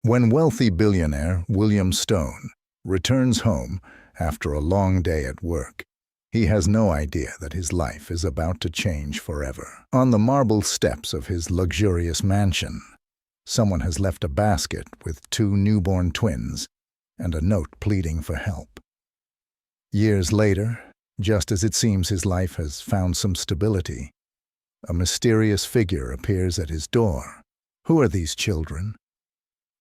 When wealthy billionaire William Stone returns home after a long day at work, he has no idea that his life is about to change forever. On the marble steps of his luxurious mansion, someone has left a basket with 2 newborn twins and a note pleading for help. Years later, just as it seems his life has found some stability, a mysterious figure appears at his door. Who are these children?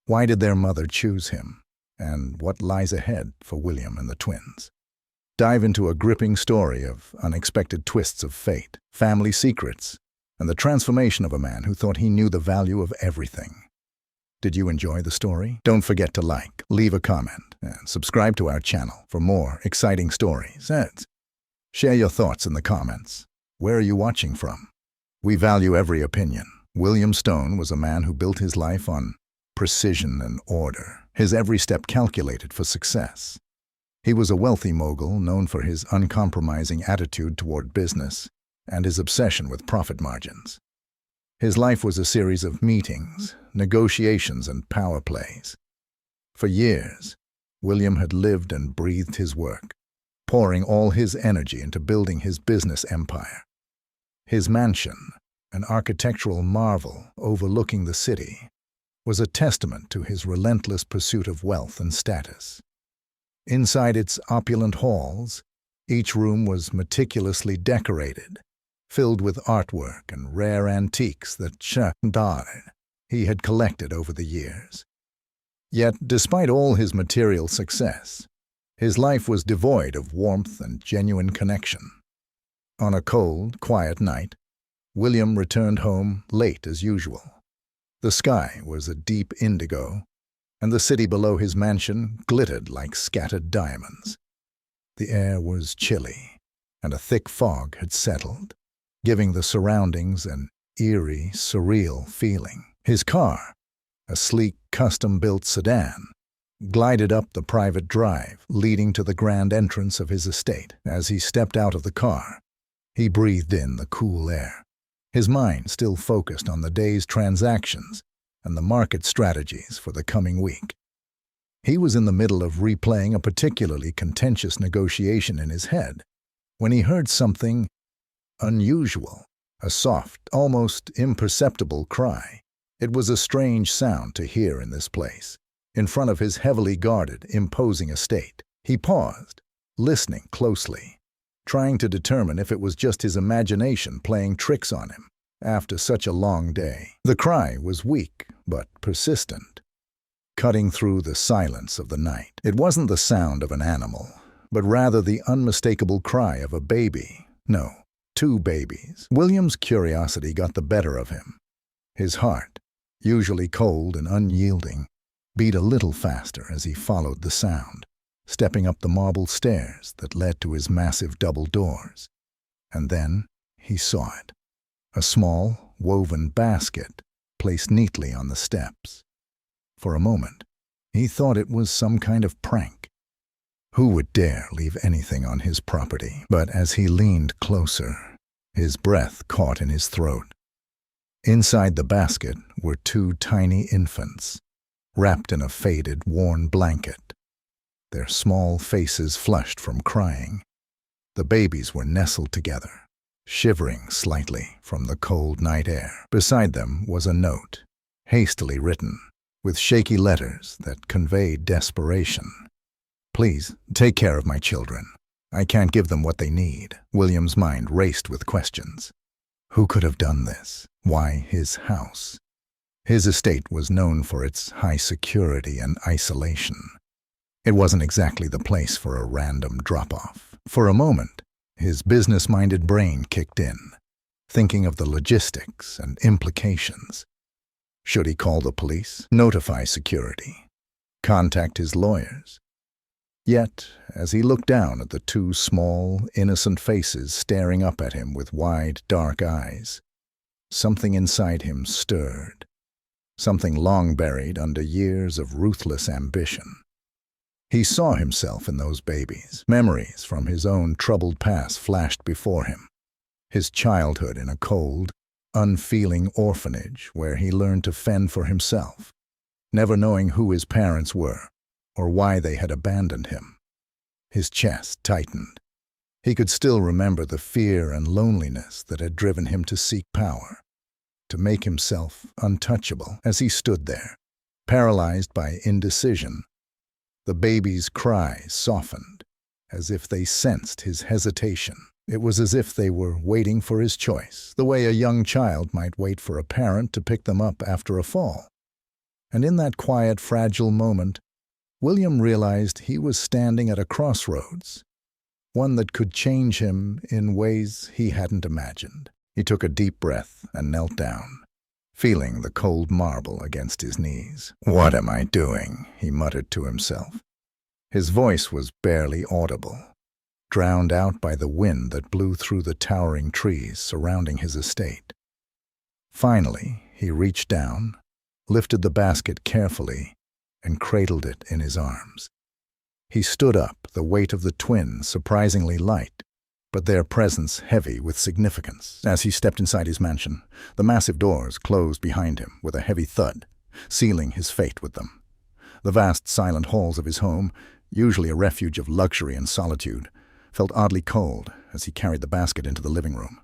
Why did their mother choose him? And what lies ahead for William and the twins? Dive into a gripping story of unexpected twists of fate, family secrets, and the transformation of a man who thought he knew the value of everything. Did you enjoy the story? Don't forget to like, leave a comment, and subscribe to our channel for more exciting stories. And share your thoughts in the comments. Where are you watching from? We value every opinion. William Stone was a man who built his life on precision and order, his every step calculated for success. He was a wealthy mogul known for his uncompromising attitude toward business and his obsession with profit margins. His life was a series of meetings, negotiations, and power plays. For years, William had lived and breathed his work, pouring all his energy into building his business empire. His mansion, an architectural marvel overlooking the city, was a testament to his relentless pursuit of wealth and status. Inside its opulent halls, each room was meticulously decorated, filled with artwork and rare antiques that he had collected over the years. Yet, despite all his material success, his life was devoid of warmth and genuine connection. On a cold, quiet night, William returned home late as usual. The sky was a deep indigo, and the city below his mansion glittered like scattered diamonds. The air was chilly, and a thick fog had settled, giving the surroundings an eerie, surreal feeling. His car, a sleek, custom-built sedan, glided up the private drive leading to the grand entrance of his estate. As he stepped out of the car, he breathed in the cool air, his mind still focused on the day's transactions and the market strategies for the coming week. He was in the middle of replaying a particularly contentious negotiation in his head when he heard something unusual, a soft, almost imperceptible cry. It was a strange sound to hear in this place, in front of his heavily guarded, imposing estate. He paused, listening closely, trying to determine if it was just his imagination playing tricks on him after such a long day. The cry was weak but persistent, cutting through the silence of the night. It wasn't the sound of an animal, but rather the unmistakable cry of a baby. No, 2 babies. William's curiosity got the better of him. His heart, usually cold and unyielding, beat a little faster as he followed the sound, stepping up the marble stairs that led to his massive double doors. And then he saw it. A small, woven basket placed neatly on the steps. For a moment, he thought it was some kind of prank. Who would dare leave anything on his property? But as he leaned closer, his breath caught in his throat. Inside the basket were 2 tiny infants, wrapped in a faded, worn blanket, their small faces flushed from crying. The babies were nestled together, shivering slightly from the cold night air. Beside them was a note, hastily written, with shaky letters that conveyed desperation. "Please, take care of my children. I can't give them what they need." William's mind raced with questions. Who could have done this? Why his house? His estate was known for its high security and isolation. It wasn't exactly the place for a random drop-off. For a moment, his business-minded brain kicked in, thinking of the logistics and implications. Should he call the police, notify security, contact his lawyers? Yet, as he looked down at the 2 small, innocent faces staring up at him with wide, dark eyes, something inside him stirred, something long buried under years of ruthless ambition. He saw himself in those babies. Memories from his own troubled past flashed before him. His childhood in a cold, unfeeling orphanage where he learned to fend for himself. never knowing who his parents were or why they had abandoned him. His chest tightened. He could still remember the fear and loneliness that had driven him to seek power, to make himself untouchable. As he stood there, paralyzed by indecision, the baby's cries softened, as if they sensed his hesitation. It was as if they were waiting for his choice, the way a young child might wait for a parent to pick them up after a fall. And in that quiet, fragile moment, William realized he was standing at a crossroads, one that could change him in ways he hadn't imagined. He took a deep breath and knelt down, feeling the cold marble against his knees. "What am I doing?" he muttered to himself. His voice was barely audible, drowned out by the wind that blew through the towering trees surrounding his estate. Finally, he reached down, lifted the basket carefully, and cradled it in his arms. He stood up, the weight of the twins surprisingly light, but their presence heavy with significance. As he stepped inside his mansion, the massive doors closed behind him with a heavy thud, sealing his fate with them. The vast, silent halls of his home, usually a refuge of luxury and solitude, felt oddly cold as he carried the basket into the living room.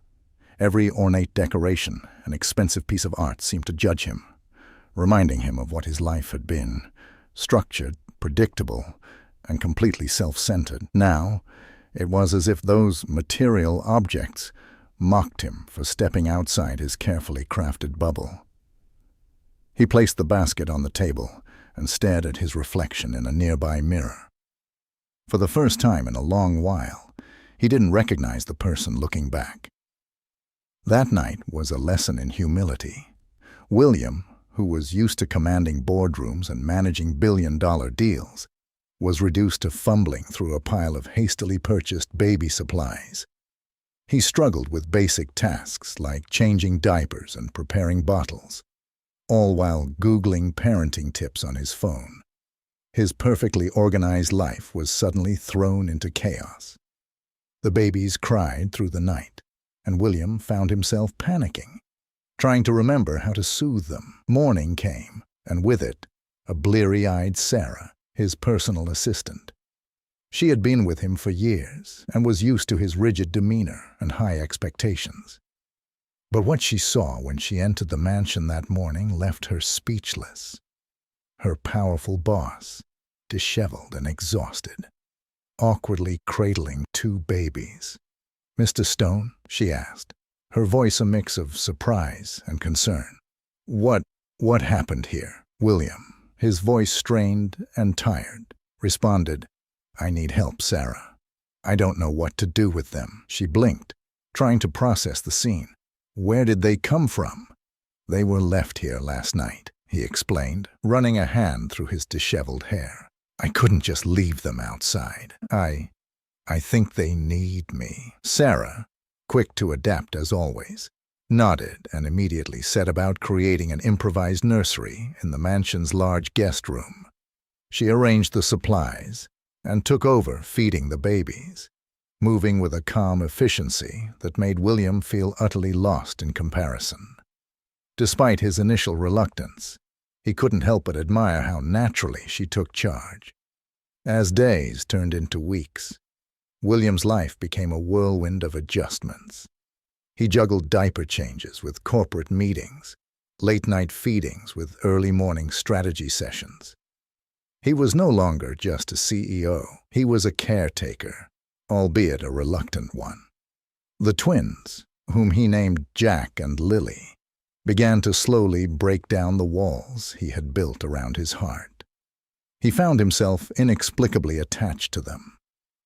Every ornate decoration and expensive piece of art seemed to judge him, reminding him of what his life had been: structured, predictable, and completely self-centered. Now, it was as if those material objects mocked him for stepping outside his carefully crafted bubble. He placed the basket on the table and stared at his reflection in a nearby mirror. For the first time in a long while, he didn't recognize the person looking back. That night was a lesson in humility. William, who was used to commanding boardrooms and managing billion-dollar deals, was reduced to fumbling through a pile of hastily purchased baby supplies. He struggled with basic tasks like changing diapers and preparing bottles, all while Googling parenting tips on his phone. His perfectly organized life was suddenly thrown into chaos. The babies cried through the night, and William found himself panicking, trying to remember how to soothe them. Morning came, and with it, a bleary-eyed Sarah, his personal assistant. She had been with him for years and was used to his rigid demeanor and high expectations. But what she saw when she entered the mansion that morning left her speechless. Her powerful boss, disheveled and exhausted, awkwardly cradling two babies. "Mr. Stone?" she asked, her voice a mix of surprise and concern. What happened here?" William, his voice strained and tired, responded, "I need help, Sarah. I don't know what to do with them." She blinked, trying to process the scene. "Where did they come from?" "They were left here last night," he explained, running a hand through his disheveled hair. "I couldn't just leave them outside. I think they need me." Sarah, quick to adapt as always, nodded and immediately set about creating an improvised nursery in the mansion's large guest room. She arranged the supplies and took over feeding the babies, moving with a calm efficiency that made William feel utterly lost in comparison. Despite his initial reluctance, he couldn't help but admire how naturally she took charge. As days turned into weeks, William's life became a whirlwind of adjustments. He juggled diaper changes with corporate meetings, late-night feedings with early-morning strategy sessions. He was no longer just a CEO. He was a caretaker, albeit a reluctant one. The twins, whom he named Jack and Lily, began to slowly break down the walls he had built around his heart. He found himself inexplicably attached to them,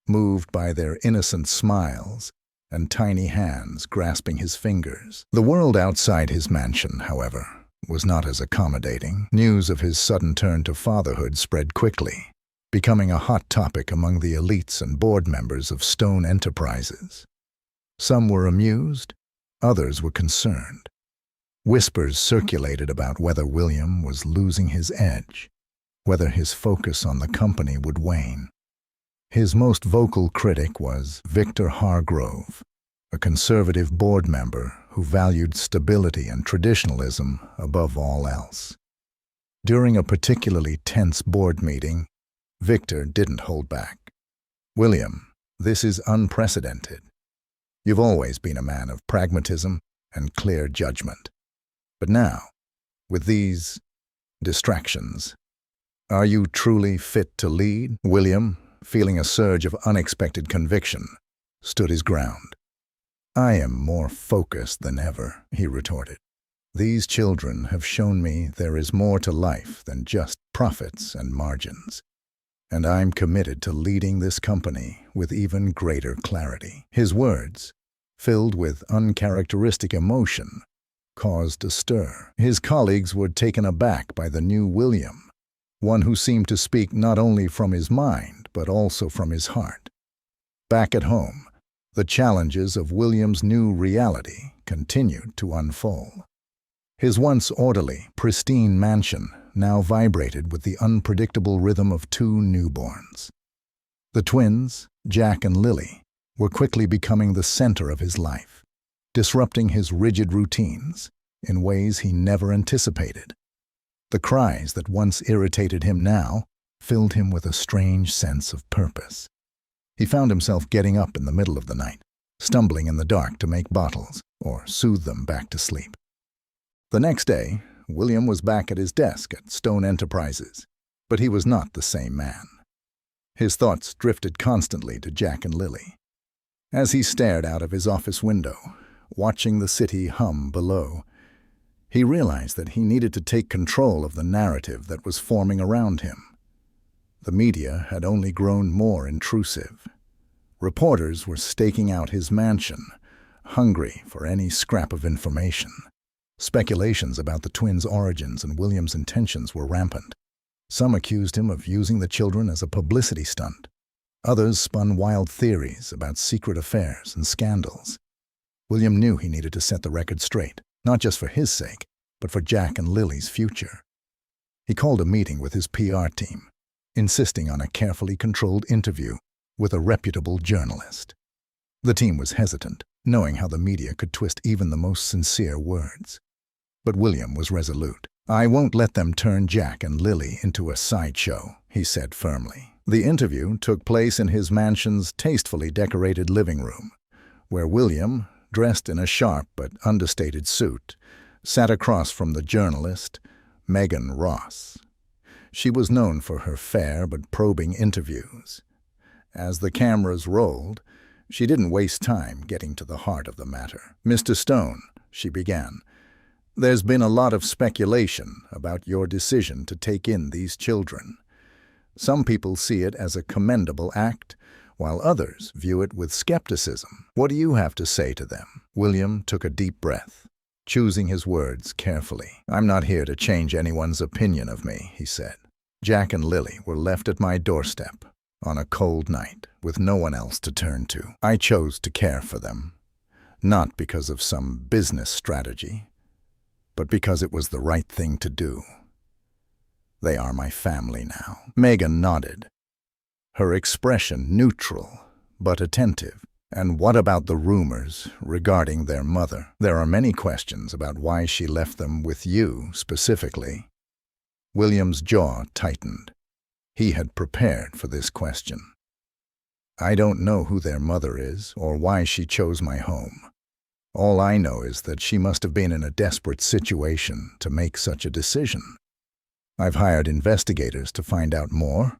moved by their innocent smiles and tiny hands grasping his fingers. The world outside his mansion, however, was not as accommodating. News of his sudden turn to fatherhood spread quickly, becoming a hot topic among the elites and board members of Stone Enterprises. Some were amused, others were concerned. Whispers circulated about whether William was losing his edge, whether his focus on the company would wane. His most vocal critic was Victor Hargrove, a conservative board member who valued stability and traditionalism above all else. During a particularly tense board meeting, Victor didn't hold back. "William, this is unprecedented. You've always been a man of pragmatism and clear judgment. But now, with these distractions, are you truly fit to lead?" William, feeling a surge of unexpected conviction, stood his ground. "I am more focused than ever," he retorted. "These children have shown me there is more to life than just profits and margins. And I'm committed to leading this company with even greater clarity." His words, filled with uncharacteristic emotion, caused a stir. His colleagues were taken aback by the new William, one who seemed to speak not only from his mind but also from his heart. Back at home, the challenges of William's new reality continued to unfold. His once orderly, pristine mansion now vibrated with the unpredictable rhythm of two newborns. The twins, Jack and Lily, were quickly becoming the center of his life, disrupting his rigid routines in ways he never anticipated. The cries that once irritated him now filled him with a strange sense of purpose. He found himself getting up in the middle of the night, stumbling in the dark to make bottles or soothe them back to sleep. The next day, William was back at his desk at Stone Enterprises, but he was not the same man. His thoughts drifted constantly to Jack and Lily. As he stared out of his office window, watching the city hum below, he realized that he needed to take control of the narrative that was forming around him. The media had only grown more intrusive. Reporters were staking out his mansion, hungry for any scrap of information. Speculations about the twins' origins and William's intentions were rampant. Some accused him of using the children as a publicity stunt. Others spun wild theories about secret affairs and scandals. William knew he needed to set the record straight, not just for his sake, but for Jack and Lily's future. He called a meeting with his PR team, insisting on a carefully controlled interview with a reputable journalist. The team was hesitant, knowing how the media could twist even the most sincere words. But William was resolute. "I won't let them turn Jack and Lily into a sideshow," he said firmly. The interview took place in his mansion's tastefully decorated living room, where William, dressed in a sharp but understated suit, sat across from the journalist, Megan Ross. She was known for her fair but probing interviews. As the cameras rolled, she didn't waste time getting to the heart of the matter. "Mr. Stone," she began, "there's been a lot of speculation about your decision to take in these children. Some people see it as a commendable act, while others view it with skepticism. What do you have to say to them?" William took a deep breath, choosing his words carefully. "I'm not here to change anyone's opinion of me," he said. "Jack and Lily were left at my doorstep on a cold night with no one else to turn to. I chose to care for them, not because of some business strategy, but because it was the right thing to do. They are my family now." Megan nodded, her expression neutral but attentive. "And what about the rumors regarding their mother? There are many questions about why she left them with you specifically." William's jaw tightened. He had prepared for this question. "I don't know who their mother is or why she chose my home. All I know is that she must have been in a desperate situation to make such a decision. I've hired investigators to find out more,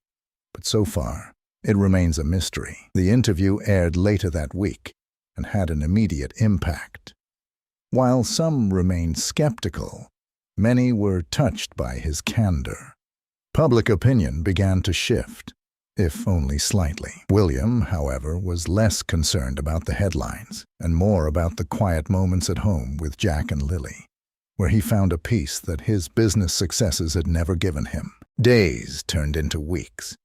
but so far, it remains a mystery." The interview aired later that week and had an immediate impact. While some remained skeptical, many were touched by his candor. Public opinion began to shift, if only slightly. William, however, was less concerned about the headlines and more about the quiet moments at home with Jack and Lily, where he found a peace that his business successes had never given him. Days turned into weeks,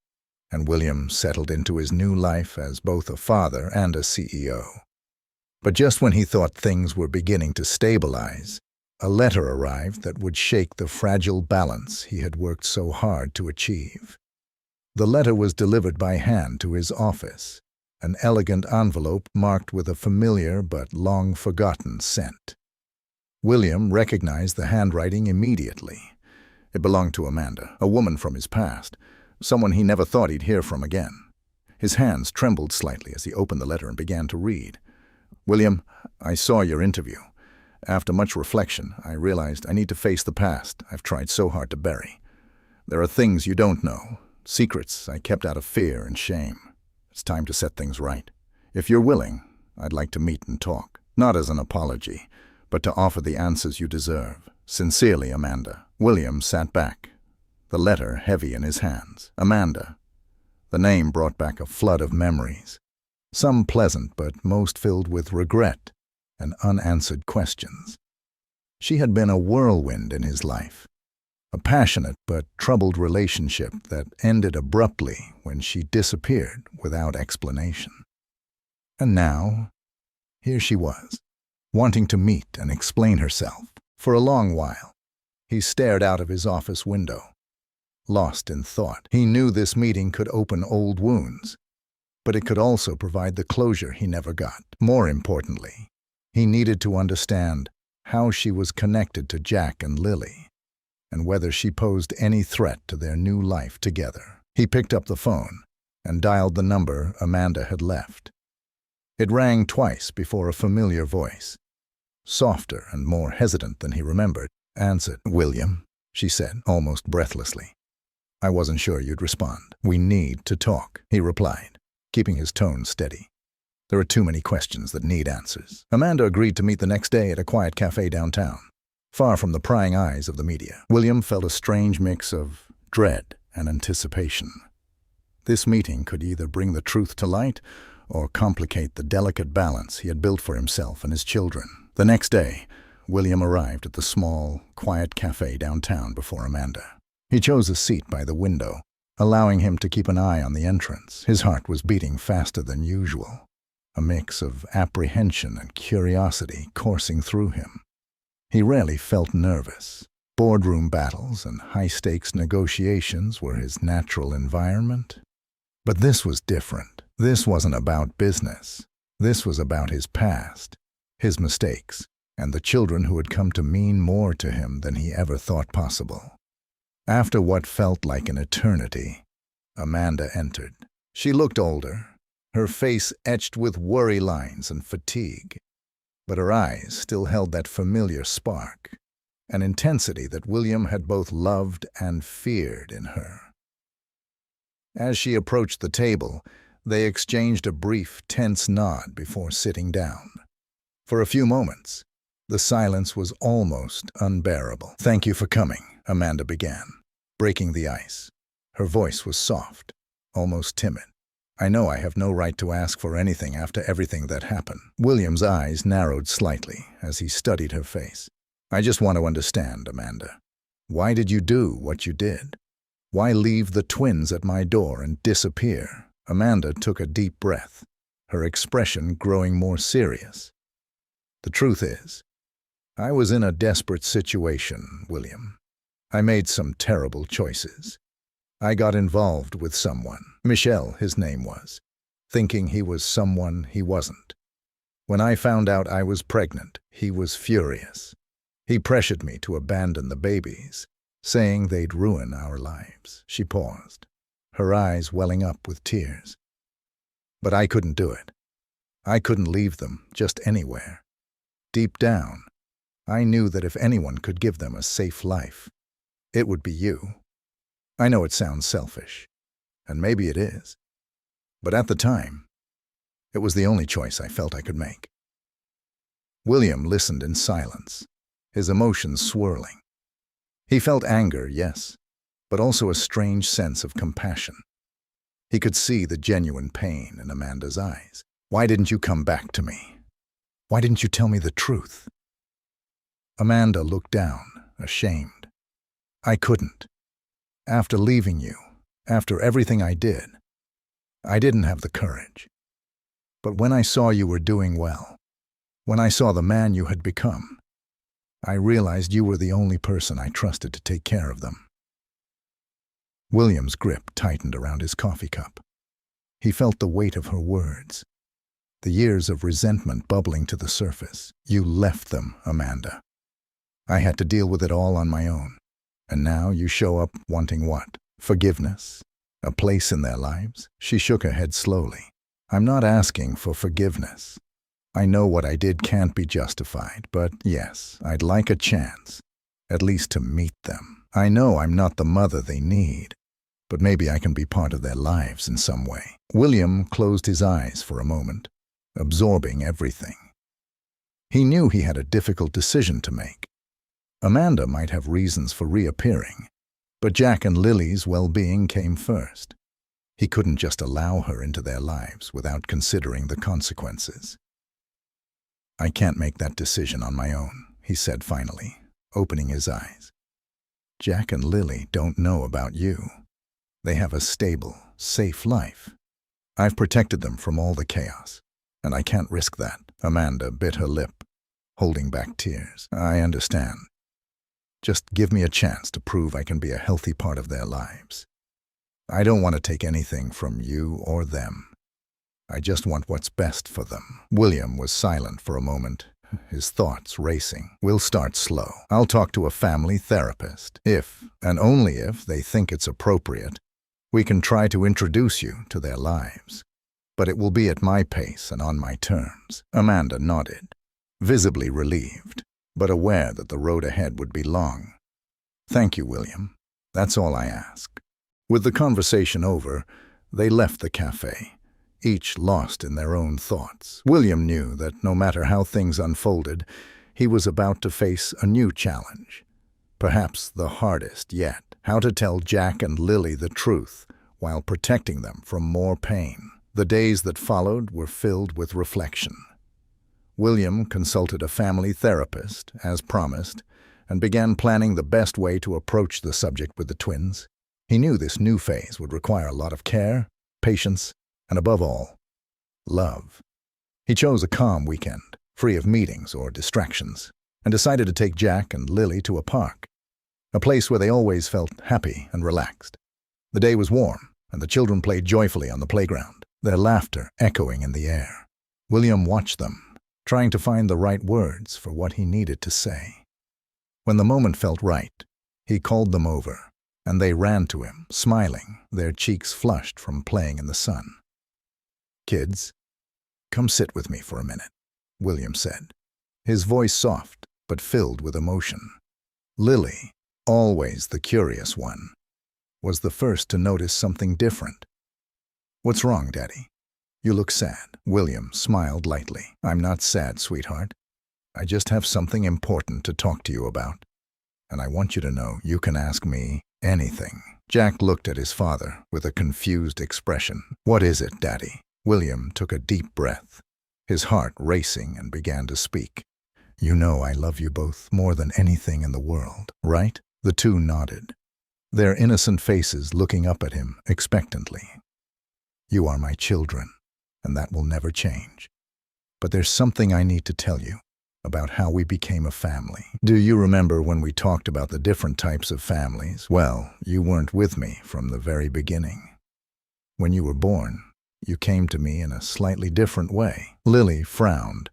and William settled into his new life as both a father and a CEO. But just when he thought things were beginning to stabilize, a letter arrived that would shake the fragile balance he had worked so hard to achieve. The letter was delivered by hand to his office, an elegant envelope marked with a familiar but long-forgotten scent. William recognized the handwriting immediately. It belonged to Amanda, a woman from his past, someone he never thought he'd hear from again. His hands trembled slightly as he opened the letter and began to read. "William, I saw your interview. After much reflection, I realized I need to face the past I've tried so hard to bury. There are things you don't know, secrets I kept out of fear and shame. It's time to set things right. If you're willing, I'd like to meet and talk, not as an apology, but to offer the answers you deserve. Sincerely, Amanda." William sat back, the letter heavy in his hands. Amanda. The name brought back a flood of memories, some pleasant but most filled with regret and unanswered questions. She had been a whirlwind in his life, a passionate but troubled relationship that ended abruptly when she disappeared without explanation. And now, here she was, wanting to meet and explain herself. For a long while, he stared out of his office window, lost in thought. He knew this meeting could open old wounds, but it could also provide the closure he never got. More importantly, he needed to understand how she was connected to Jack and Lily, and whether she posed any threat to their new life together. He picked up the phone and dialed the number Amanda had left. It rang twice before a familiar voice, softer and more hesitant than he remembered, answered. "William," she said, almost breathlessly. "I wasn't sure you'd respond." "We need to talk," he replied, keeping his tone steady. "There are too many questions that need answers." Amanda agreed to meet the next day at a quiet cafe downtown, far from the prying eyes of the media. William felt a strange mix of dread and anticipation. This meeting could either bring the truth to light or complicate the delicate balance he had built for himself and his children. The next day, William arrived at the small, quiet cafe downtown before Amanda. He chose a seat by the window, allowing him to keep an eye on the entrance. His heart was beating faster than usual, a mix of apprehension and curiosity coursing through him. He rarely felt nervous. Boardroom battles and high-stakes negotiations were his natural environment. But this was different. This wasn't about business. This was about his past, his mistakes, and the children who had come to mean more to him than he ever thought possible. After what felt like an eternity, Amanda entered. She looked older, her face etched with worry lines and fatigue, but her eyes still held that familiar spark, an intensity that William had both loved and feared in her. As she approached the table, they exchanged a brief, tense nod before sitting down. For a few moments, the silence was almost unbearable. "Thank you for coming," Amanda began, breaking the ice. Her voice was soft, almost timid. "I know I have no right to ask for anything after everything that happened." William's eyes narrowed slightly as he studied her face. "I just want to understand, Amanda. Why did you do what you did? Why leave the twins at my door and disappear?" Amanda took a deep breath, her expression growing more serious. "The truth is, I was in a desperate situation, William. I made some terrible choices. I got involved with someone, Michelle his name was, thinking he was someone he wasn't. When I found out I was pregnant, he was furious. He pressured me to abandon the babies, saying they'd ruin our lives." She paused, her eyes welling up with tears. "But I couldn't do it. I couldn't leave them just anywhere. Deep down, I knew that if anyone could give them a safe life, it would be you. I know it sounds selfish, and maybe it is, but at the time, it was the only choice I felt I could make." William listened in silence, his emotions swirling. He felt anger, yes, but also a strange sense of compassion. He could see the genuine pain in Amanda's eyes. "Why didn't you come back to me? Why didn't you tell me the truth?" Amanda looked down, ashamed. "I couldn't. After leaving you, after everything I didn't have the courage. But when I saw you were doing well, when I saw the man you had become, I realized you were the only person I trusted to take care of them." William's grip tightened around his coffee cup. He felt the weight of her words, the years of resentment bubbling to the surface. "You left them, Amanda. I had to deal with it all on my own. And now you show up wanting what? Forgiveness? A place in their lives? She shook her head slowly. I'm not asking for forgiveness. I know what I did can't be justified, but yes, I'd like a chance, at least to meet them. I know I'm not the mother they need, but maybe I can be part of their lives in some way. William closed his eyes for a moment, absorbing everything. He knew he had a difficult decision to make. Amanda might have reasons for reappearing, but Jack and Lily's well-being came first. He couldn't just allow her into their lives without considering the consequences. I can't make that decision on my own, he said finally, opening his eyes. Jack and Lily don't know about you. They have a stable, safe life. I've protected them from all the chaos, and I can't risk that. Amanda bit her lip, holding back tears. I understand. Just give me a chance to prove I can be a healthy part of their lives. I don't want to take anything from you or them. I just want what's best for them. William was silent for a moment, his thoughts racing. We'll start slow. I'll talk to a family therapist. If, and only if, they think it's appropriate, we can try to introduce you to their lives. But it will be at my pace and on my terms. Amanda nodded, visibly relieved, but aware that the road ahead would be long. Thank you, William. That's all I ask. With the conversation over, they left the cafe, each lost in their own thoughts. William knew that no matter how things unfolded, he was about to face a new challenge, perhaps the hardest yet: how to tell Jack and Lily the truth while protecting them from more pain. The days that followed were filled with reflection. William consulted a family therapist, as promised, and began planning the best way to approach the subject with the twins. He knew this new phase would require a lot of care, patience, and above all, love. He chose a calm weekend, free of meetings or distractions, and decided to take Jack and Lily to a park, a place where they always felt happy and relaxed. The day was warm, and the children played joyfully on the playground, their laughter echoing in the air. William watched them, trying to find the right words for what he needed to say. When the moment felt right, he called them over, and they ran to him, smiling, their cheeks flushed from playing in the sun. Kids, come sit with me for a minute, William said, his voice soft but filled with emotion. Lily, always the curious one, was the first to notice something different. What's wrong, Daddy? You look sad. William smiled lightly. I'm not sad, sweetheart. I just have something important to talk to you about. And I want you to know you can ask me anything. Jack looked at his father with a confused expression. What is it, Daddy? William took a deep breath, his heart racing, and began to speak. You know I love you both more than anything in the world, right? The two nodded, their innocent faces looking up at him expectantly. You are my children, and that will never change. But there's something I need to tell you about how we became a family. Do you remember when we talked about the different types of families? Well, you weren't with me from the very beginning. When you were born, you came to me in a slightly different way. Lily frowned,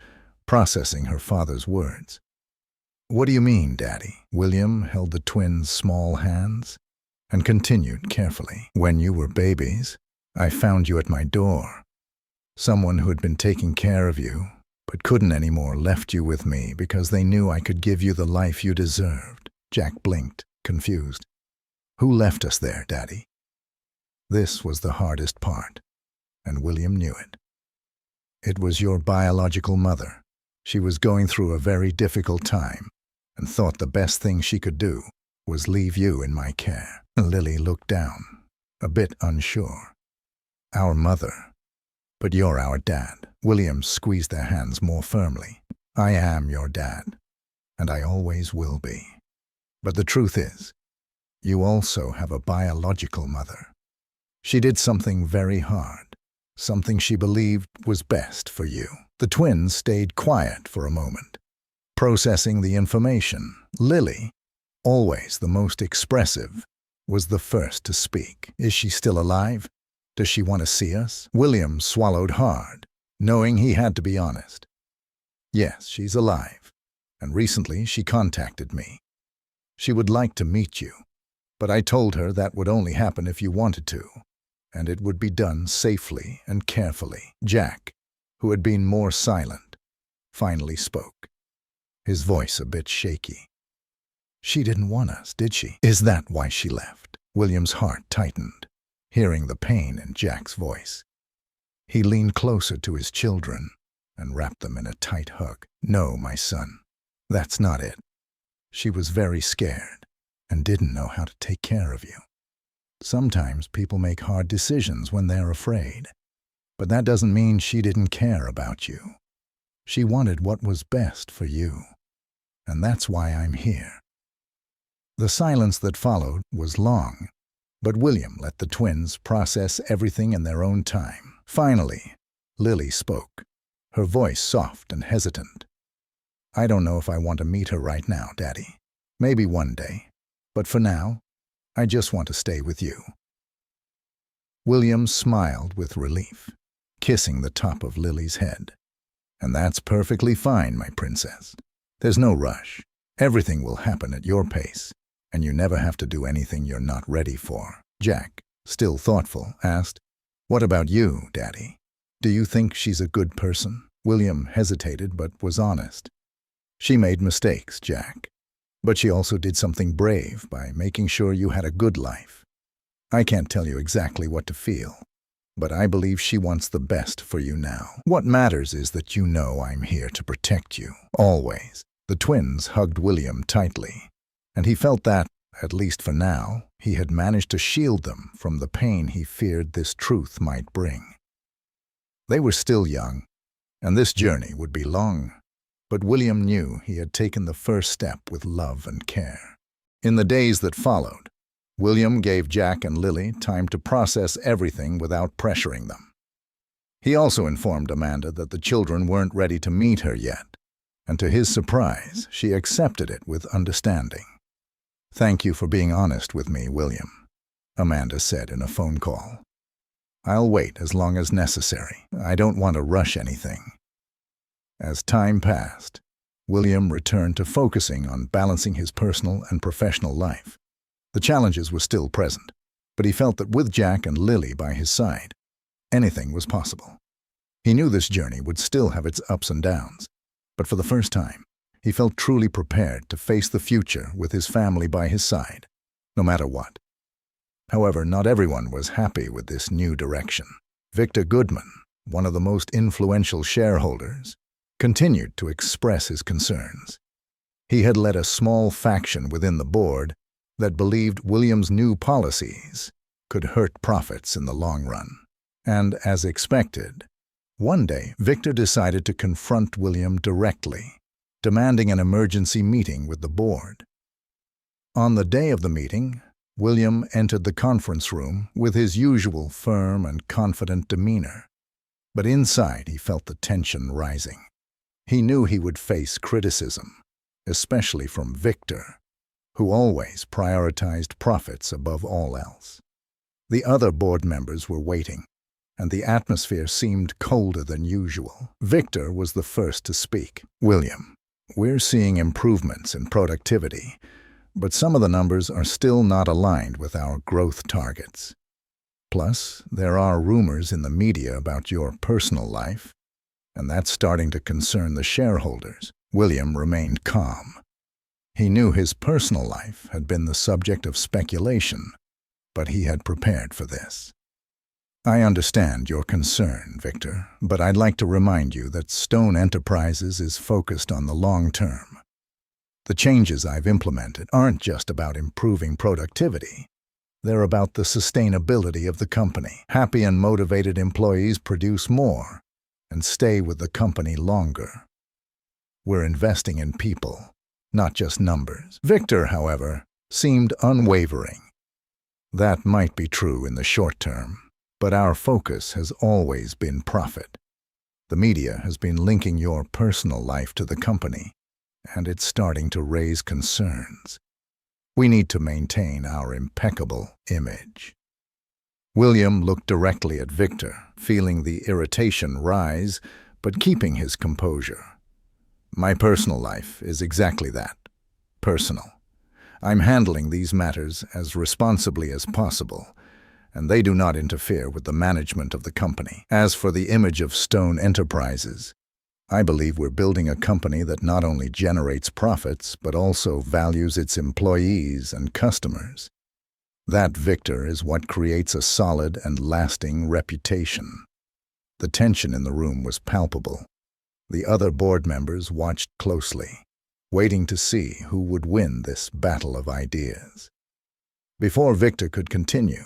processing her father's words. What do you mean, Daddy? William held the twins' small hands and continued carefully. When you were babies, I found you at my door. Someone who had been taking care of you, but couldn't anymore, left you with me because they knew I could give you the life you deserved. Jack blinked, confused. Who left us there, Daddy? This was the hardest part, and William knew it. It was your biological mother. She was going through a very difficult time and thought the best thing she could do was leave you in my care. Lily looked down, a bit unsure. Our mother. But you're our dad. William squeezed their hands more firmly. I am your dad, and I always will be. But the truth is, you also have a biological mother. She did something very hard, something she believed was best for you. The twins stayed quiet for a moment, processing the information. Lily, always the most expressive, was the first to speak. Is she still alive? Does she want to see us? William swallowed hard, knowing he had to be honest. Yes, she's alive, and recently she contacted me. She would like to meet you, but I told her that would only happen if you wanted to, and it would be done safely and carefully. Jack, who had been more silent, finally spoke, his voice a bit shaky. She didn't want us, did she? Is that why she left? William's heart tightened, hearing the pain in Jack's voice. He leaned closer to his children and wrapped them in a tight hug. No, my son, that's not it. She was very scared and didn't know how to take care of you. Sometimes people make hard decisions when they're afraid, but that doesn't mean she didn't care about you. She wanted what was best for you, and that's why I'm here. The silence that followed was long, but William let the twins process everything in their own time. Finally, Lily spoke, her voice soft and hesitant. I don't know if I want to meet her right now, Daddy. Maybe one day, but for now, I just want to stay with you. William smiled with relief, kissing the top of Lily's head. And that's perfectly fine, my princess. There's no rush. Everything will happen at your pace, and you never have to do anything you're not ready for. Jack, still thoughtful, asked, What about you, Daddy? Do you think she's a good person? William hesitated but was honest. She made mistakes, Jack, but she also did something brave by making sure you had a good life. I can't tell you exactly what to feel, but I believe she wants the best for you now. What matters is that you know I'm here to protect you, always. The twins hugged William tightly, and he felt that, at least for now, he had managed to shield them from the pain he feared this truth might bring. They were still young, and this journey would be long, but William knew he had taken the first step with love and care. In the days that followed, William gave Jack and Lily time to process everything without pressuring them. He also informed Amanda that the children weren't ready to meet her yet, and to his surprise, she accepted it with understanding. Thank you for being honest with me, William, Amanda said in a phone call. I'll wait as long as necessary. I don't want to rush anything. As time passed, William returned to focusing on balancing his personal and professional life. The challenges were still present, but he felt that with Jack and Lily by his side, anything was possible. He knew this journey would still have its ups and downs, but for the first time, he felt truly prepared to face the future with his family by his side, no matter what. However, not everyone was happy with this new direction. Victor Goodman, one of the most influential shareholders, continued to express his concerns. He had led a small faction within the board that believed William's new policies could hurt profits in the long run. And as expected, one day Victor decided to confront William directly, demanding an emergency meeting with the board. On the day of the meeting, William entered the conference room with his usual firm and confident demeanor, but inside he felt the tension rising. He knew he would face criticism, especially from Victor, who always prioritized profits above all else. The other board members were waiting, and the atmosphere seemed colder than usual. Victor was the first to speak. William, we're seeing improvements in productivity, but some of the numbers are still not aligned with our growth targets. Plus, there are rumors in the media about your personal life, and that's starting to concern the shareholders. William remained calm. He knew his personal life had been the subject of speculation, but he had prepared for this. I understand your concern, Victor, but I'd like to remind you that Stone Enterprises is focused on the long term. The changes I've implemented aren't just about improving productivity. They're about the sustainability of the company. Happy and motivated employees produce more and stay with the company longer. We're investing in people, not just numbers. Victor, however, seemed unwavering. That might be true in the short term, but our focus has always been profit. The media has been linking your personal life to the company, and it's starting to raise concerns. We need to maintain our impeccable image. William looked directly at Victor, feeling the irritation rise, but keeping his composure. My personal life is exactly that, personal. I'm handling these matters as responsibly as possible, and they do not interfere with the management of the company. As for the image of Stone Enterprises, I believe we're building a company that not only generates profits, but also values its employees and customers. That, Victor, is what creates a solid and lasting reputation. The tension in the room was palpable. The other board members watched closely, waiting to see who would win this battle of ideas. Before Victor could continue,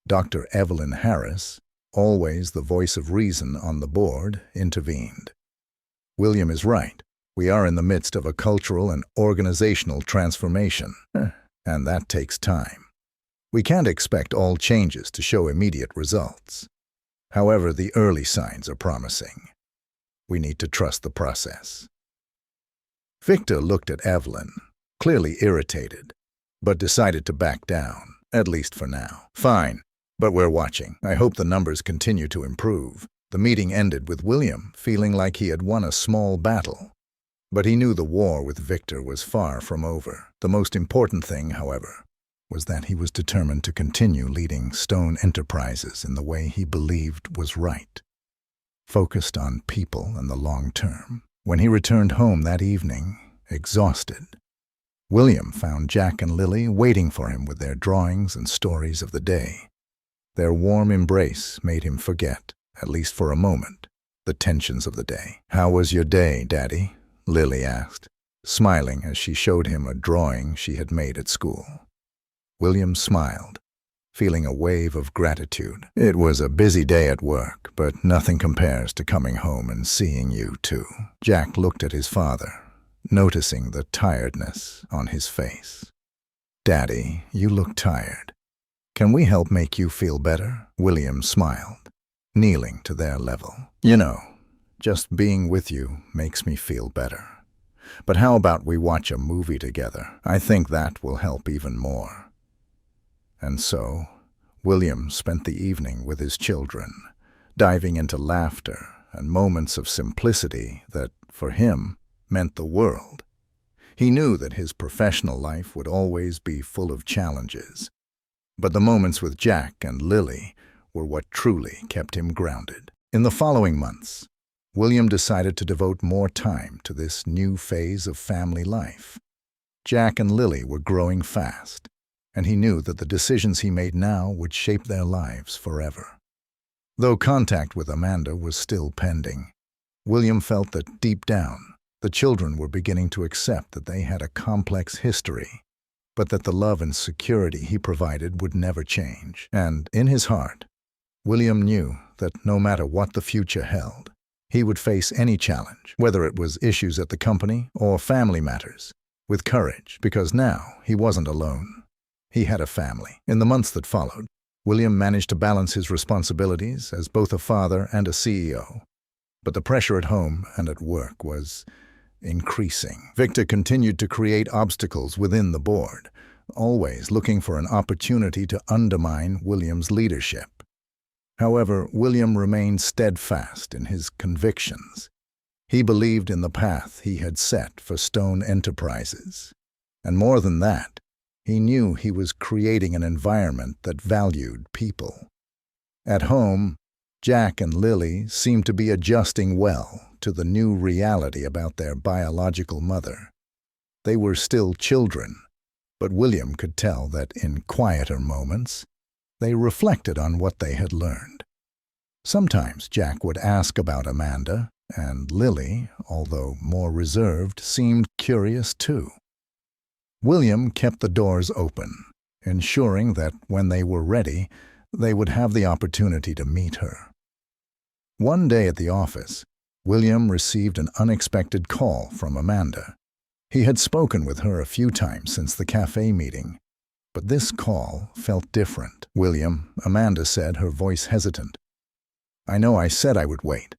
Dr. Evelyn Harris, always the voice of reason on the board, intervened. William is right. We are in the midst of a cultural and organizational transformation, and that takes time. We can't expect all changes to show immediate results. However, the early signs are promising. We need to trust the process. Victor looked at Evelyn, clearly irritated, but decided to back down, at least for now. Fine, but we're watching. I hope the numbers continue to improve. The meeting ended with William feeling like he had won a small battle. But he knew the war with Victor was far from over. The most important thing, however, was that he was determined to continue leading Stone Enterprises in the way he believed was right, focused on people and the long term. When he returned home that evening, exhausted, William found Jack and Lily waiting for him with their drawings and stories of the day. Their warm embrace made him forget, at least for a moment, the tensions of the day. "How was your day, Daddy?" Lily asked, smiling as she showed him a drawing she had made at school. William smiled, feeling a wave of gratitude. "It was a busy day at work, but nothing compares to coming home and seeing you two." Jack looked at his father, noticing the tiredness on his face. "Daddy, you look tired. Can we help make you feel better?" William smiled, kneeling to their level. "You know, just being with you makes me feel better. But how about we watch a movie together? I think that will help even more." And so, William spent the evening with his children, diving into laughter and moments of simplicity that, for him, meant the world. He knew that his professional life would always be full of challenges, but the moments with Jack and Lily were what truly kept him grounded. In the following months, William decided to devote more time to this new phase of family life. Jack and Lily were growing fast, and he knew that the decisions he made now would shape their lives forever. Though contact with Amanda was still pending, William felt that deep down, the children were beginning to accept that they had a complex history, but that the love and security he provided would never change. And, in his heart, William knew that no matter what the future held, he would face any challenge, whether it was issues at the company or family matters, with courage, because now he wasn't alone. He had a family. In the months that followed, William managed to balance his responsibilities as both a father and a CEO. But the pressure at home and at work was increasing. Victor continued to create obstacles within the board, always looking for an opportunity to undermine William's leadership. However, William remained steadfast in his convictions. He believed in the path he had set for Stone Enterprises. And more than that, he knew he was creating an environment that valued people. At home, Jack and Lily seemed to be adjusting well to the new reality about their biological mother. They were still children, but William could tell that in quieter moments, they reflected on what they had learned. Sometimes Jack would ask about Amanda, and Lily, although more reserved, seemed curious too. William kept the doors open, ensuring that when they were ready, they would have the opportunity to meet her. One day at the office, William received an unexpected call from Amanda. He had spoken with her a few times since the cafe meeting, but this call felt different. "William," Amanda said, her voice hesitant, "I know I said I would wait,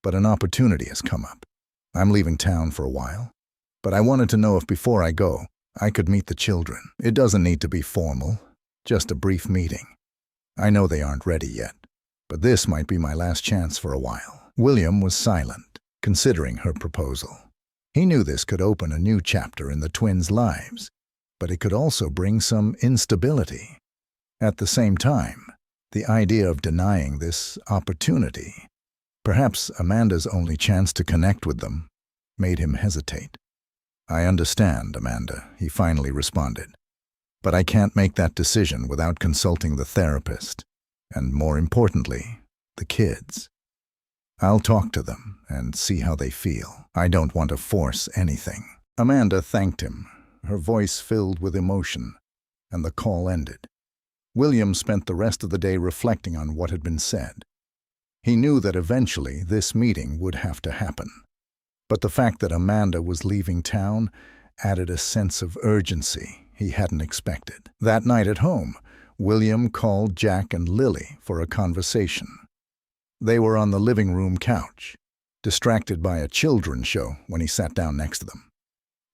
but an opportunity has come up. I'm leaving town for a while, but I wanted to know if before I go, I could meet the children. It doesn't need to be formal, just a brief meeting. I know they aren't ready yet, but this might be my last chance for a while." William was silent, considering her proposal. He knew this could open a new chapter in the twins' lives, but it could also bring some instability. At the same time, the idea of denying this opportunity, perhaps Amanda's only chance to connect with them, made him hesitate. "I understand, Amanda," he finally responded. "But I can't make that decision without consulting the therapist, and more importantly, the kids. I'll talk to them and see how they feel. I don't want to force anything." Amanda thanked him, her voice filled with emotion, and the call ended. William spent the rest of the day reflecting on what had been said. He knew that eventually this meeting would have to happen. But the fact that Amanda was leaving town added a sense of urgency he hadn't expected. That night at home, William called Jack and Lily for a conversation. They were on the living room couch, distracted by a children's show when he sat down next to them.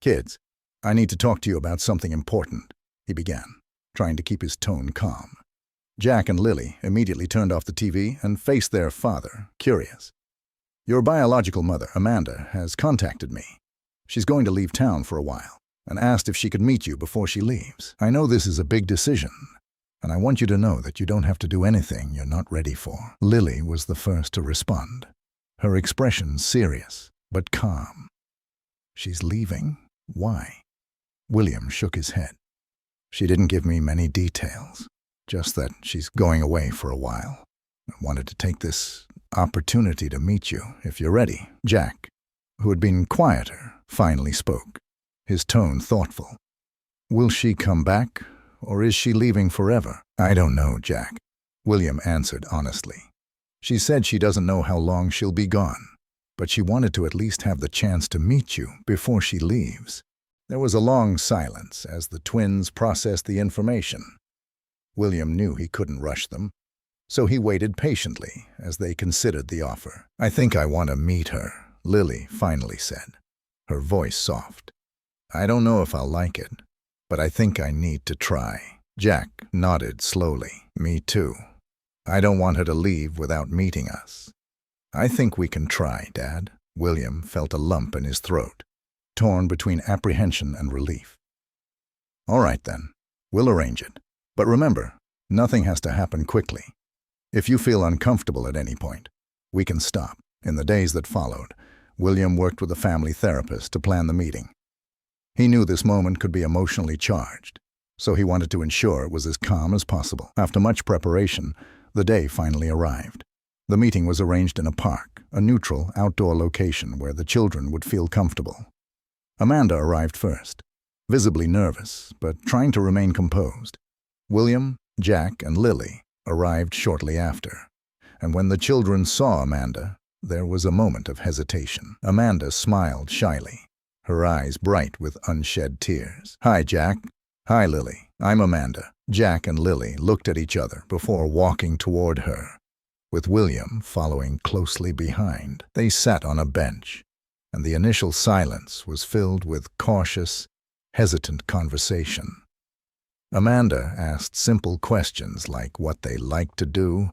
"Kids, I need to talk to you about something important," he began, trying to keep his tone calm. Jack and Lily immediately turned off the TV and faced their father, curious. "Your biological mother, Amanda, has contacted me. She's going to leave town for a while and asked if she could meet you before she leaves. I know this is a big decision, and I want you to know that you don't have to do anything you're not ready for." Lily was the first to respond, her expression serious but calm. "She's leaving? Why?" William shook his head. "She didn't give me many details, just that she's going away for a while. I wanted to take this opportunity to meet you, if you're ready." Jack, who had been quieter, finally spoke, his tone thoughtful. "Will she come back, or is she leaving forever?" "I don't know, Jack," William answered honestly. "She said she doesn't know how long she'll be gone, but she wanted to at least have the chance to meet you before she leaves." There was a long silence as the twins processed the information. William knew he couldn't rush them, so he waited patiently as they considered the offer. "I think I want to meet her," Lily finally said, her voice soft. "I don't know if I'll like it, but I think I need to try." Jack nodded slowly. "Me too. I don't want her to leave without meeting us." "I think we can try, Dad." William felt a lump in his throat, torn between apprehension and relief. "All right then, we'll arrange it. But remember, nothing has to happen quickly. If you feel uncomfortable at any point, we can stop." In the days that followed, William worked with a family therapist to plan the meeting. He knew this moment could be emotionally charged, so he wanted to ensure it was as calm as possible. After much preparation, the day finally arrived. The meeting was arranged in a park, a neutral, outdoor location where the children would feel comfortable. Amanda arrived first, visibly nervous, but trying to remain composed. William, Jack, and Lily arrived shortly after, and when the children saw Amanda, there was a moment of hesitation. Amanda smiled shyly, her eyes bright with unshed tears. "Hi, Jack." "Hi, Lily. I'm Amanda." Jack and Lily looked at each other before walking toward her, with William following closely behind. They sat on a bench, and the initial silence was filled with cautious, hesitant conversation. Amanda asked simple questions like what they liked to do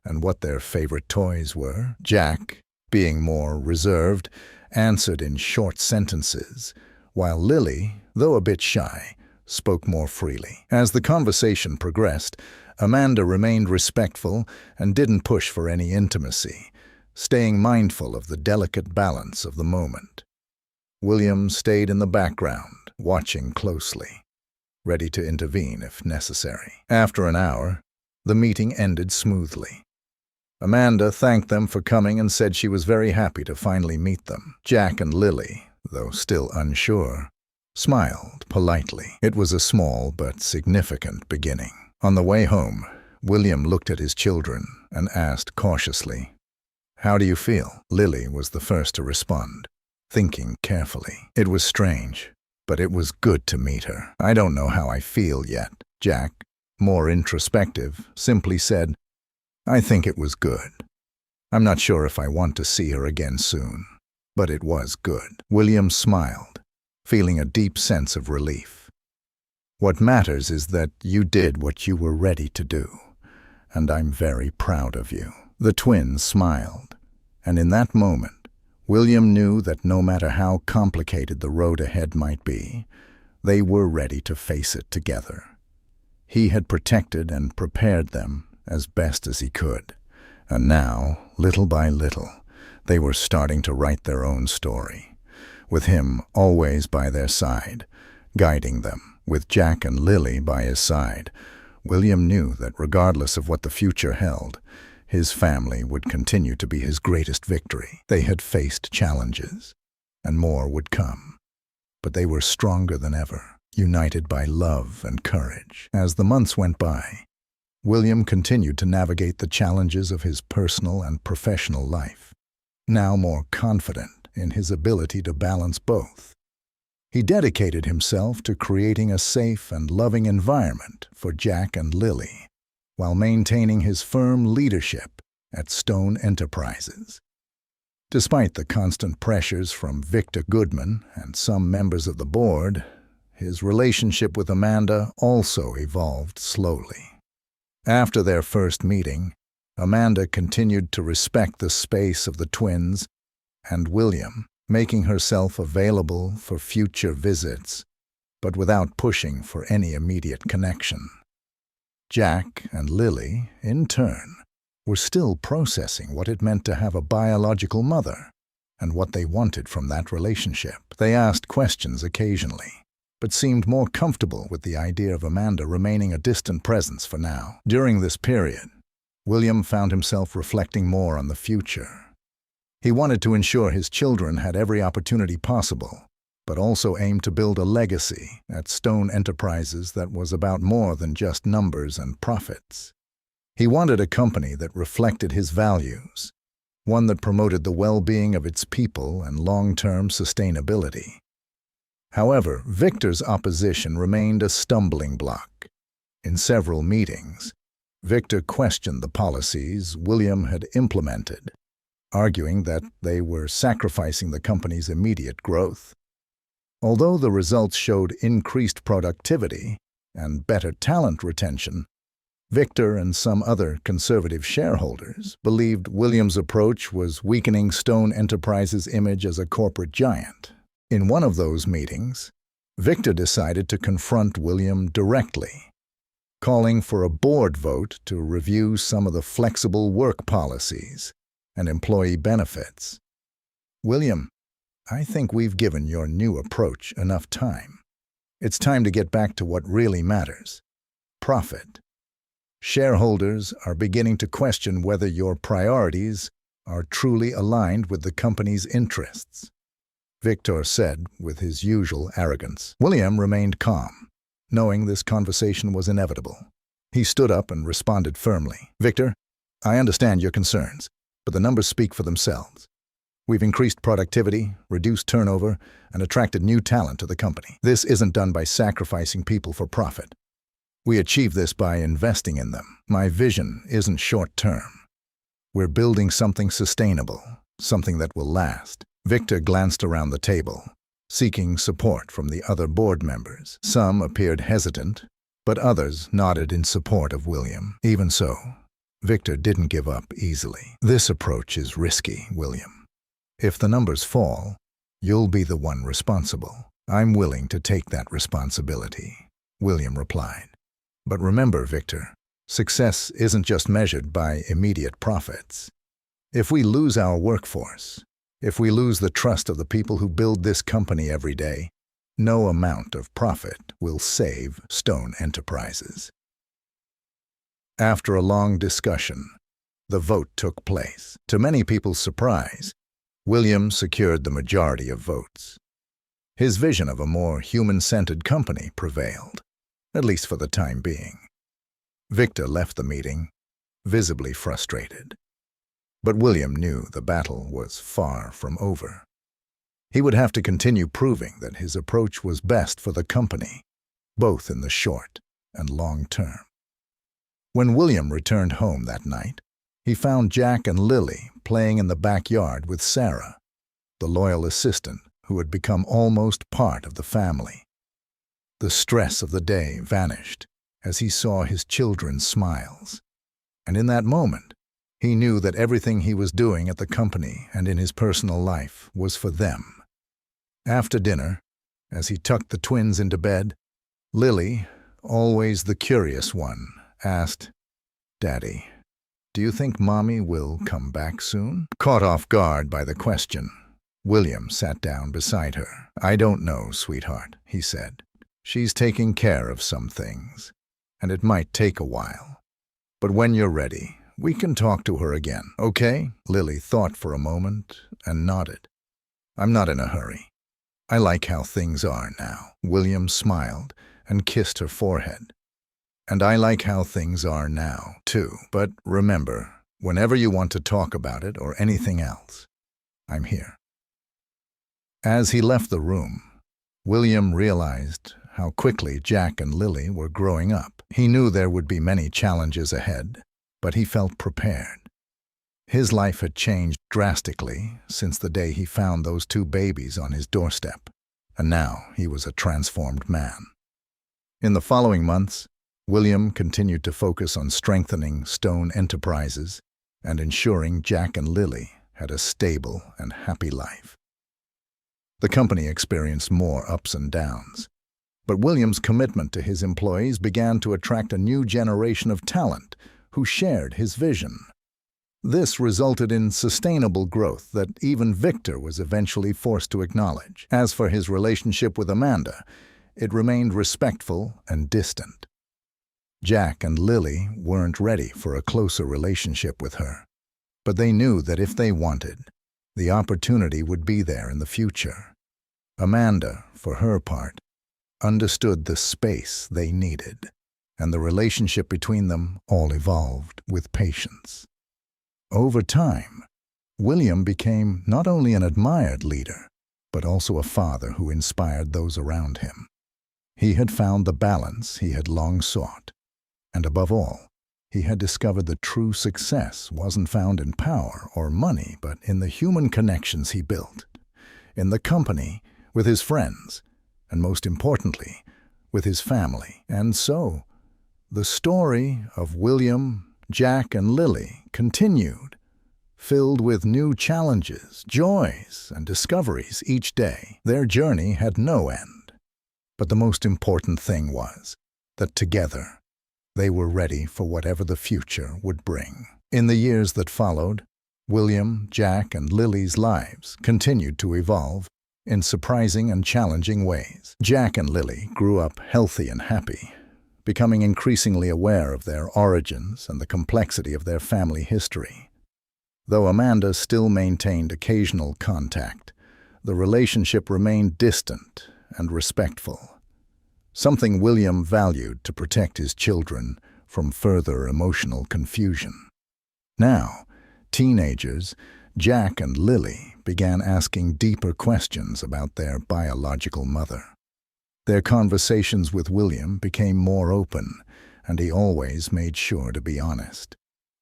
and what their favorite toys were. Jack, being more reserved, answered in short sentences, while Lily, though a bit shy, spoke more freely. As the conversation progressed, Amanda remained respectful and didn't push for any intimacy, staying mindful of the delicate balance of the moment. William stayed in the background, watching closely, ready to intervene if necessary. After an hour, the meeting ended smoothly. Amanda thanked them for coming and said she was very happy to finally meet them. Jack and Lily, though still unsure, smiled politely. It was a small but significant beginning. On the way home, William looked at his children and asked cautiously, "How do you feel?" Lily was the first to respond, thinking carefully. "It was strange, but it was good to meet her." "I don't know how I feel yet." Jack, more introspective, simply said, "I think it was good. I'm not sure if I want to see her again soon, but it was good." William smiled, feeling a deep sense of relief. "What matters is that you did what you were ready to do, and I'm very proud of you." The twins smiled, and in that moment, William knew that no matter how complicated the road ahead might be, They were ready to face it together. He had protected and prepared them as best as he could, and now, little by little, they were starting to write their own story, with him always by their side, guiding them. With Jack and Lily by his side, William knew that regardless of what the future held, his family would continue to be his greatest victory. They had faced challenges, and more would come, but they were stronger than ever, united by love and courage. As the months went by, William continued to navigate the challenges of his personal and professional life, now more confident in his ability to balance both. He dedicated himself to creating a safe and loving environment for Jack and Lily, while maintaining his firm leadership at Stone Enterprises. Despite the constant pressures from Victor Goodman and some members of the board, his relationship with Amanda also evolved slowly. After their first meeting, Amanda continued to respect the space of the twins and William, making herself available for future visits, but without pushing for any immediate connection. Jack and Lily, in turn, were still processing what it meant to have a biological mother and what they wanted from that relationship. They asked questions occasionally, but seemed more comfortable with the idea of Amanda remaining a distant presence for now. During this period, William found himself reflecting more on the future. He wanted to ensure his children had every opportunity possible, but also aimed to build a legacy at Stone Enterprises that was about more than just numbers and profits. He wanted a company that reflected his values, one that promoted the well-being of its people and long-term sustainability. However, Victor's opposition remained a stumbling block. In several meetings, Victor questioned the policies William had implemented, arguing that they were sacrificing the company's immediate growth. Although the results showed increased productivity and better talent retention, Victor and some other conservative shareholders believed William's approach was weakening Stone Enterprises' image as a corporate giant. In one of those meetings, Victor decided to confront William directly, calling for a board vote to review some of the flexible work policies and employee benefits. "William, I think we've given your new approach enough time. It's time to get back to what really matters: profit. Shareholders are beginning to question whether your priorities are truly aligned with the company's interests," Victor said with his usual arrogance. William remained calm, knowing this conversation was inevitable. He stood up and responded firmly. "Victor, I understand your concerns, but the numbers speak for themselves. We've increased productivity, reduced turnover, and attracted new talent to the company. This isn't done by sacrificing people for profit. We achieve this by investing in them. My vision isn't short-term. We're building something sustainable, something that will last." Victor glanced around the table, seeking support from the other board members. Some appeared hesitant, but others nodded in support of William. Even so, Victor didn't give up easily. "This approach is risky, William. If the numbers fall, you'll be the one responsible." "I'm willing to take that responsibility," William replied. "But remember, Victor, success isn't just measured by immediate profits. If we lose our workforce, if we lose the trust of the people who build this company every day, no amount of profit will save Stone Enterprises." After a long discussion, the vote took place. To many people's surprise, William secured the majority of votes. His vision of a more human-centered company prevailed, at least for the time being. Victor left the meeting, visibly frustrated. But William knew the battle was far from over. He would have to continue proving that his approach was best for the company, both in the short and long term. When William returned home that night, he found Jack and Lily playing in the backyard with Sarah, the loyal assistant who had become almost part of the family. The stress of the day vanished as he saw his children's smiles, and in that moment, he knew that everything he was doing at the company and in his personal life was for them. After dinner, As he tucked the twins into bed, Lily, always the curious one, asked, "Daddy, do you think Mommy will come back soon?" Caught off guard by the question, William sat down beside her. "I don't know, sweetheart," he said. "She's taking care of some things, and it might take a while. But when you're ready, we can talk to her again, okay?" Lily thought for a moment and nodded. "I'm not in a hurry. I like how things are now." William smiled and kissed her forehead. "And I like how things are now, too. But remember, whenever you want to talk about it or anything else, I'm here." As he left the room, William realized how quickly Jack and Lily were growing up. He knew there would be many challenges ahead, but he felt prepared. His life had changed drastically since the day he found those two babies on his doorstep, and now he was a transformed man. In the following months, William continued to focus on strengthening Stone Enterprises and ensuring Jack and Lily had a stable and happy life. The company experienced more ups and downs, but William's commitment to his employees began to attract a new generation of talent who shared his vision. This resulted in sustainable growth that even Victor was eventually forced to acknowledge. As for his relationship with Amanda, it remained respectful and distant. Jack and Lily weren't ready for a closer relationship with her, but they knew that if they wanted, the opportunity would be there in the future. Amanda, for her part, understood the space they needed, and the relationship between them all evolved with patience. Over time, William became not only an admired leader, but also a father who inspired those around him. He had found the balance he had long sought, and above all, he had discovered that true success wasn't found in power or money, but in the human connections he built, in the company, with his friends, and most importantly, with his family. And so, the story of William, Jack, and Lily continued, filled with new challenges, joys, and discoveries each day. Their journey had no end. But the most important thing was that together, they were ready for whatever the future would bring. In the years that followed, William, Jack, and Lily's lives continued to evolve in surprising and challenging ways. Jack and Lily grew up healthy and happy, becoming increasingly aware of their origins and the complexity of their family history. Though Amanda still maintained occasional contact, the relationship remained distant and respectful, something William valued to protect his children from further emotional confusion. Now, teenagers, Jack and Lily began asking deeper questions about their biological mother. Their conversations with William became more open, and he always made sure to be honest,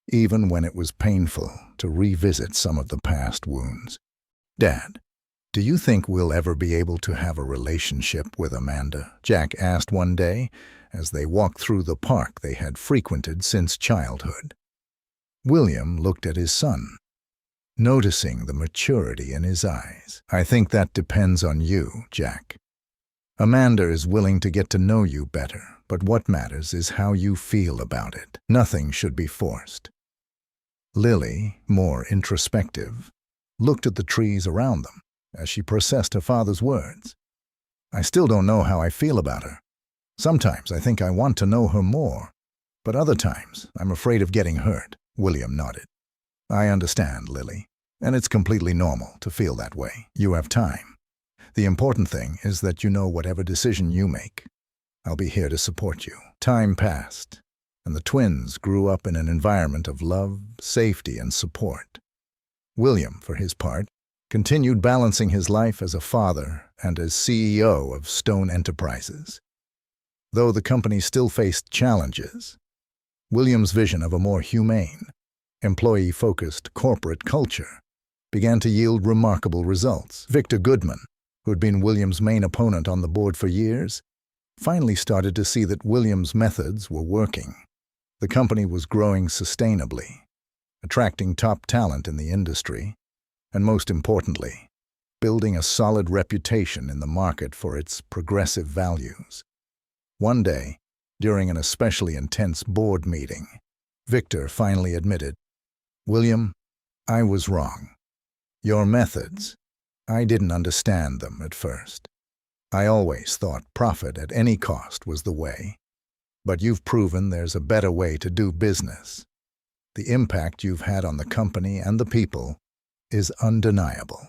even when it was painful to revisit some of the past wounds. "Dad, do you think we'll ever be able to have a relationship with Amanda?" Jack asked one day as they walked through the park they had frequented since childhood. William looked at his son, noticing the maturity in his eyes. "I think that depends on you, Jack. Amanda is willing to get to know you better, but what matters is how you feel about it. Nothing should be forced." Lily, more introspective, looked at the trees around them as she processed her father's words. "I still don't know how I feel about her. Sometimes I think I want to know her more, but other times I'm afraid of getting hurt." William nodded. "I understand, Lily, and it's completely normal to feel that way. You have time. The important thing is that you know whatever decision you make, I'll be here to support you." Time passed, and the twins grew up in an environment of love, safety, and support. William, for his part, continued balancing his life as a father and as CEO of Stone Enterprises. Though the company still faced challenges, William's vision of a more humane, employee-focused corporate culture began to yield remarkable results. Victor Goodman, who had been William's main opponent on the board for years, finally started to see that William's methods were working. The company was growing sustainably, attracting top talent in the industry, and most importantly, building a solid reputation in the market for its progressive values. One day, during an especially intense board meeting, Victor finally admitted, "William, I was wrong. Your methods, I didn't understand them at first. I always thought profit at any cost was the way. But you've proven there's a better way to do business. The impact you've had on the company and the people is undeniable."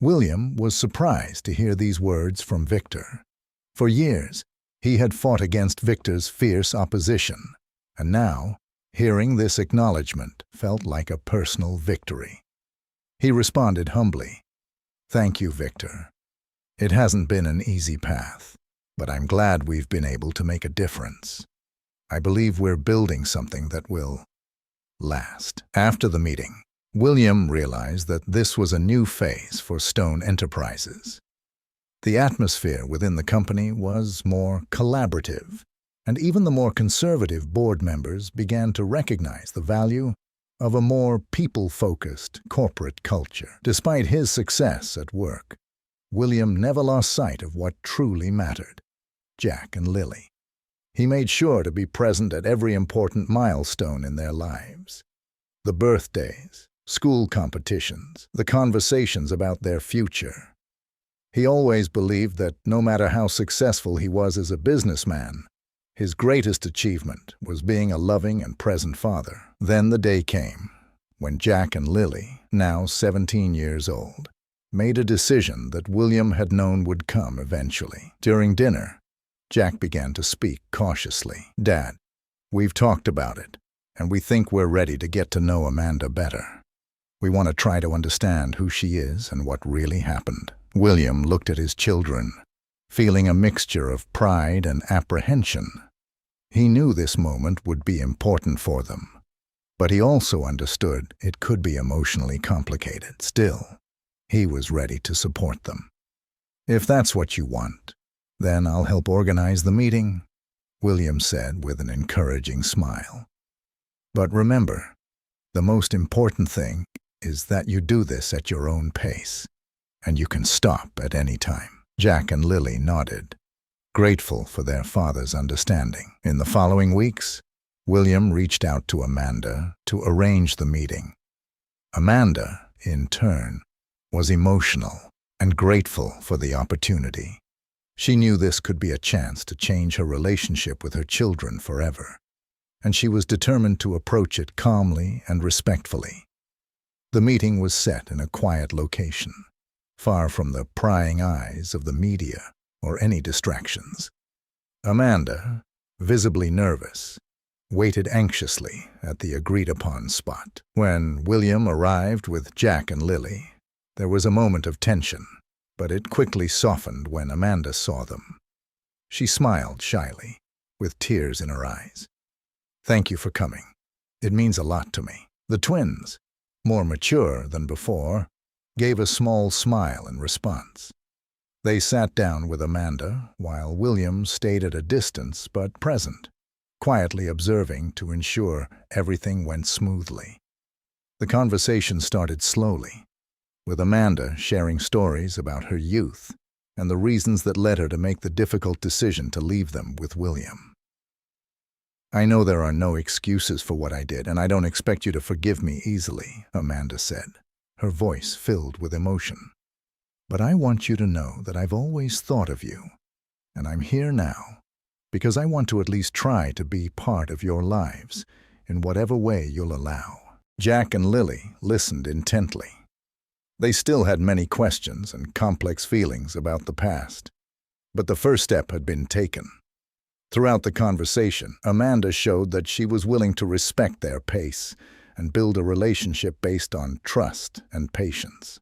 William was surprised to hear these words from Victor. For years, he had fought against Victor's fierce opposition, and now, hearing this acknowledgement felt like a personal victory. He responded humbly, "Thank you, Victor. It hasn't been an easy path, but I'm glad we've been able to make a difference. I believe we're building something that will last." After the meeting, William realized that this was a new phase for Stone Enterprises. The atmosphere within the company was more collaborative, and even the more conservative board members began to recognize the value of a more people-focused corporate culture. Despite his success at work, William never lost sight of what truly mattered: Jack and Lily. He made sure to be present at every important milestone in their lives. The birthdays, school competitions, the conversations about their future. He always believed that no matter how successful he was as a businessman, his greatest achievement was being a loving and present father. Then the day came when Jack and Lily, now 17 years old, made a decision that William had known would come eventually. During dinner, Jack began to speak cautiously. "Dad, we've talked about it, and we think we're ready to get to know Amanda better. We want to try to understand who she is and what really happened." William looked at his children, feeling a mixture of pride and apprehension. He knew this moment would be important for them, but he also understood it could be emotionally complicated. Still, he was ready to support them. "If that's what you want, then I'll help organize the meeting," William said with an encouraging smile. "But remember, the most important thing is that you do this at your own pace, and you can stop at any time." Jack and Lily nodded, grateful for their father's understanding. In the following weeks, William reached out to Amanda to arrange the meeting. Amanda, in turn, was emotional and grateful for the opportunity. She knew this could be a chance to change her relationship with her children forever, and she was determined to approach it calmly and respectfully. The meeting was set in a quiet location, far from the prying eyes of the media or any distractions. Amanda, visibly nervous, waited anxiously at the agreed-upon spot. When William arrived with Jack and Lily, there was a moment of tension, but it quickly softened when Amanda saw them. She smiled shyly, with tears in her eyes. "Thank you for coming. It means a lot to me." The twins, more mature than before, gave a small smile in response. They sat down with Amanda, while William stayed at a distance but present, quietly observing to ensure everything went smoothly. The conversation started slowly, with Amanda sharing stories about her youth and the reasons that led her to make the difficult decision to leave them with William. "I know there are no excuses for what I did, and I don't expect you to forgive me easily," Amanda said, her voice filled with emotion. "But I want you to know that I've always thought of you, and I'm here now because I want to at least try to be part of your lives in whatever way you'll allow." Jack and Lily listened intently. They still had many questions and complex feelings about the past, but the first step had been taken. Throughout the conversation, Amanda showed that she was willing to respect their pace and build a relationship based on trust and patience.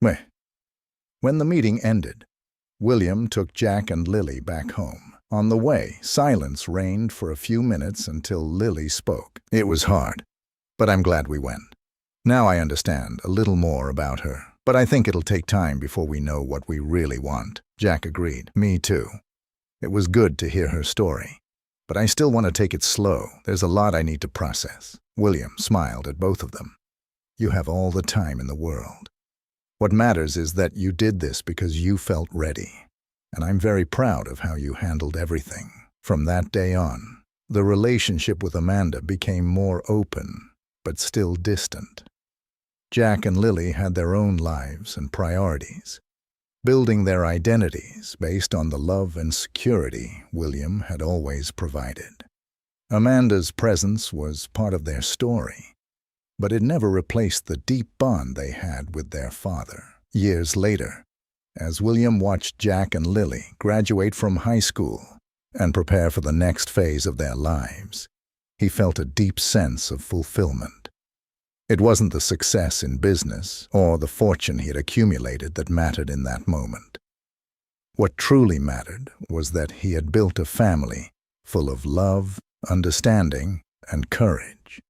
When the meeting ended, William took Jack and Lily back home. On the way, silence reigned for a few minutes until Lily spoke. "It was hard, but I'm glad we went. Now I understand a little more about her. But I think it'll take time before we know what we really want." Jack agreed. "Me too. It was good to hear her story, but I still want to take it slow. There's a lot I need to process." William smiled at both of them. "You have all the time in the world. What matters is that you did this because you felt ready. And I'm very proud of how you handled everything. From that day on, the relationship with Amanda became more open, but still distant. Jack and Lily had their own lives and priorities, building their identities based on the love and security William had always provided. Amanda's presence was part of their story, but it never replaced the deep bond they had with their father. Years later, as William watched Jack and Lily graduate from high school and prepare for the next phase of their lives, he felt a deep sense of fulfillment. It wasn't the success in business or the fortune he had accumulated that mattered in that moment. What truly mattered was that he had built a family full of love, understanding, and courage.